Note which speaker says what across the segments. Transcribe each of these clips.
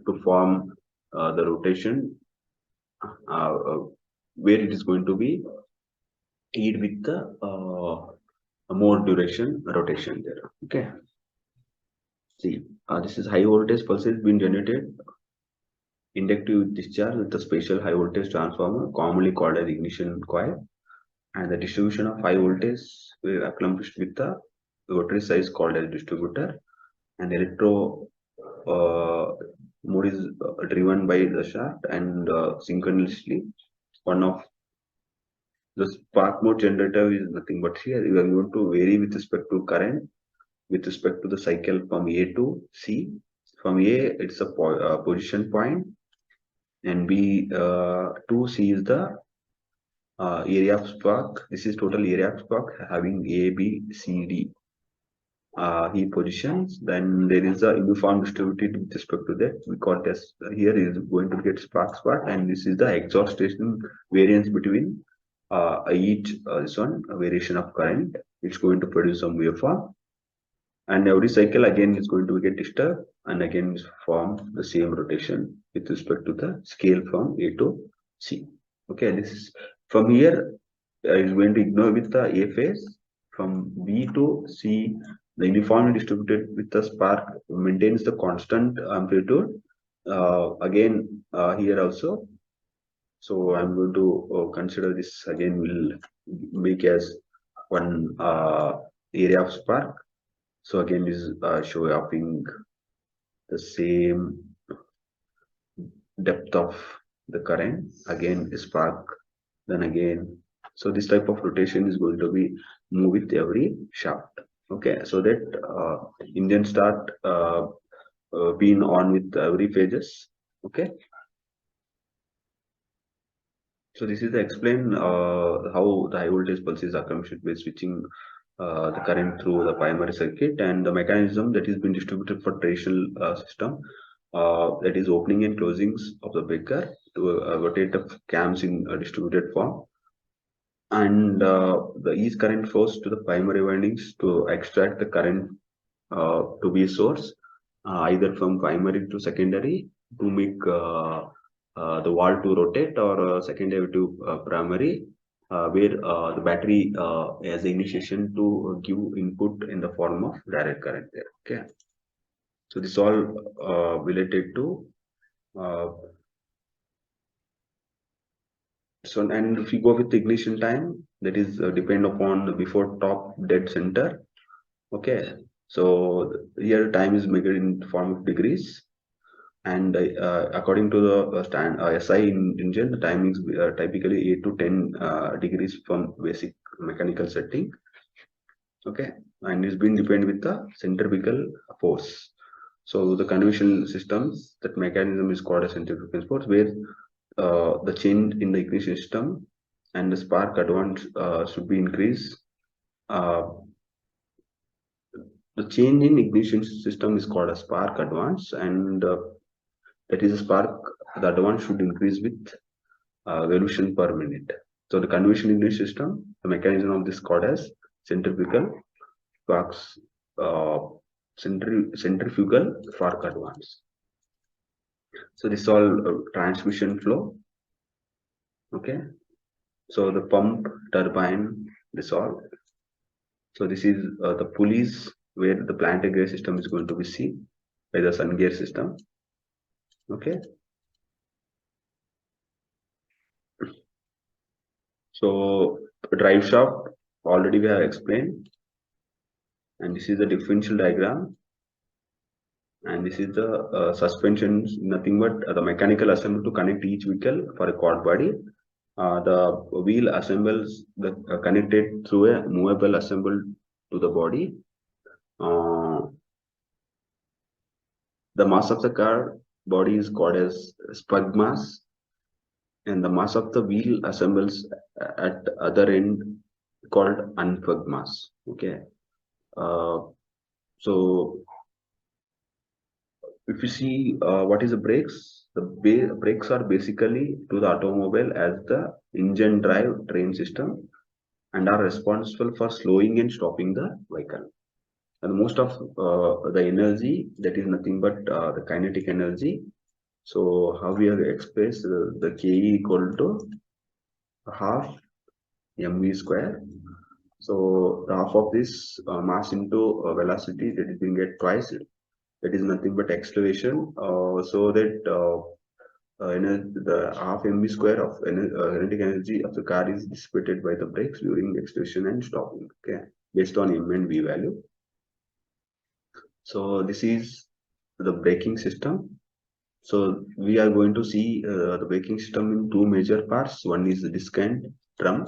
Speaker 1: to form the rotation where it is going to be aid with the more duration rotation there. Okay. See, this is high voltage pulses being generated inductive discharge with a special high voltage transformer, commonly called as ignition coil, and the distribution of high voltage will accomplished with the rotary size called as distributor, and electro mode is driven by the shaft and synchronously. One of the spark mode generator is nothing but here you are going to vary with respect to current, with respect to the cycle from A to C. From A, it's a position point, and B to C is the area of spark. This is total area of spark having A, B, C, D heat positions. Then there is a uniform distributed with respect to that. We call this here is going to get spark spot, and this is the exhaust station variance between each this one a variation of current. It's going to produce some waveform, and every cycle again is going to get disturbed, and again form the same rotation with respect to the scale from A to C. Okay, this is from here is going to ignore with the A phase. From B to C, the uniformly distributed with the spark maintains the constant amplitude. Again here also. So I'm going to consider this again will make as one area of spark. So again is showing the same depth of the current, again spark, then again. So this type of rotation is going to be move with every shaft. Okay, so that engine start being on with every phases. Okay. So this is the explain how the high voltage pulses are commissioned by switching the current through the primary circuit, and the mechanism that is being distributed for traditional system that is opening and closings of the breaker to rotate the cams in a distributed form, and the each current flows to the primary windings to extract the current to be a source either from primary to secondary to make the wall to rotate, or secondary to primary where the battery has the initiation to give input in the form of direct current there. Okay, so this all related to so, and if you go with the ignition time, that is depend upon the before top dead center. Okay, so here time is measured in form of degrees, and according to the SI engine, the time is typically 8 to 10 degrees from basic mechanical setting. Okay, and it's been depend with the centrifugal force. So the conventional systems, that mechanism is called a centrifugal force, where the change in the ignition system and the spark advance should be increased. The change in ignition system is called a spark advance, and that is a spark. The advance should increase with revolution per minute. So the conventional ignition system, the mechanism of this called as centrifugal sparks, centrifugal spark advance. So this is all transmission flow. Okay, so the pump, turbine, this all. So this is the pulleys where the planted gear system is going to be seen by the sun gear system. Okay, so drive shaft already we have explained, and this is the differential diagram, and this is the suspension, nothing but the mechanical assembly to connect each vehicle for a quad body. The wheel assembles the connected through a movable assemble to the body. The mass of the car body is called as spug mass, and the mass of the wheel assembles at other end called unpug mass. Okay, so if you see what is the brakes, the brakes are basically to the automobile as the engine drive train system, and are responsible for slowing and stopping the vehicle. And most of the energy, that is nothing but the kinetic energy, So how we have expressed the Ke equal to half mv square. So the half of this mass into velocity, that is being get twice. That is nothing but acceleration. So that the half mv square of kinetic energy of the car is dissipated by the brakes during acceleration and stopping. Okay, based on m and v value. So this is the braking system. So we are going to see the braking system in two major parts. One is the disc and drum.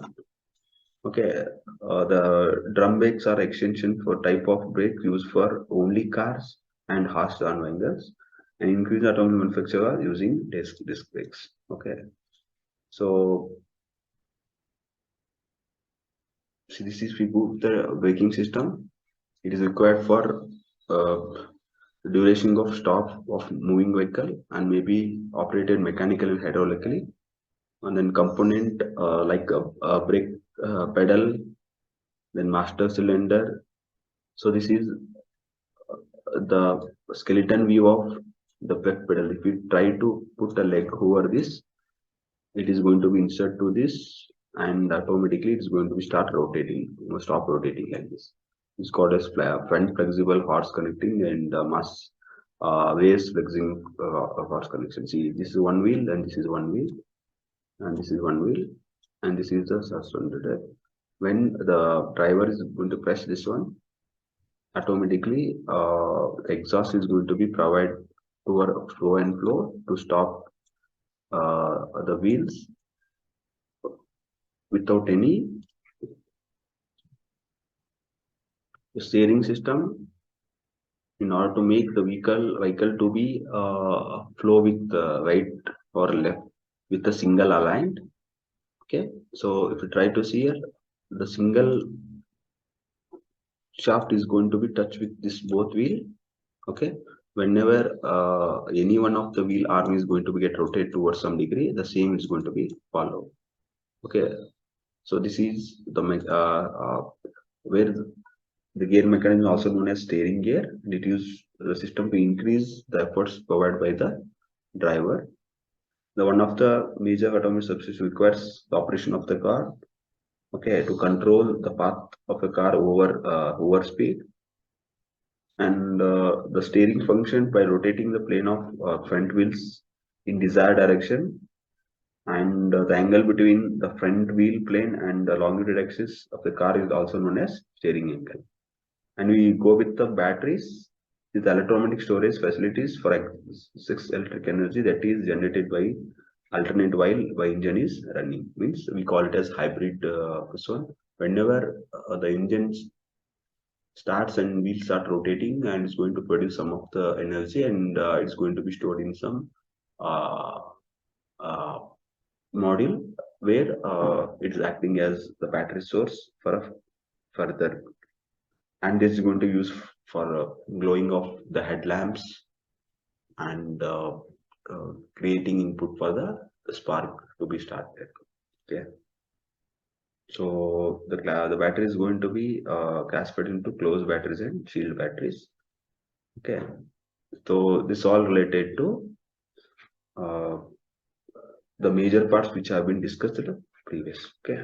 Speaker 1: Okay, the drum brakes are extension for type of brake used for only cars and horse-drawn vehicles, and increased automobile manufacturer using disc brakes. Okay, so see, this is we put the braking system. It is required for uh, duration of stop of moving vehicle and maybe operated mechanically and hydraulically, and then component like a brake pedal, then master cylinder. So this is the skeleton view of the brake pedal. If you try to put a leg over this, it is going to be insert to this, and automatically it's going to be start rotating, stop rotating like this. It's called as front flexible horse connecting and mass waist flexing horse connection. See, this is one wheel and this is one wheel and this is one wheel and this is the suspended. When the driver is going to press this one, automatically the exhaust is going to be provided to our flow and flow to stop the wheels without any steering system, in order to make the vehicle to be flow with right or left with a single aligned. Okay, so if you try to see here, the single shaft is going to be touched with this both wheel. Okay, whenever any one of the wheel arm is going to be get rotated towards some degree, the same is going to be follow. Okay, so this is the where the gear mechanism is also known as steering gear, and it uses the system to increase the efforts provided by the driver. The one of the major automated subsystems requires the operation of the car, okay, to control the path of a car over speed, and the steering function by rotating the plane of front wheels in desired direction, and the angle between the front wheel plane and the longitude axis of the car is also known as steering angle. And we go with the batteries with electromagnetic storage facilities for excess electric energy that is generated by alternate while the engine is running. Means we call it as hybrid this one. Whenever the engine starts and wheels start rotating, and it's going to produce some of the energy, and it's going to be stored in some uh, uh, module where it's acting as the battery source for a further, and this is going to use for glowing of the headlamps and creating input for the spark to be started. Okay, so the battery is going to be classified into closed batteries and shield batteries. Okay, so this all related to uh, the major parts which have been discussed in the previous. Okay.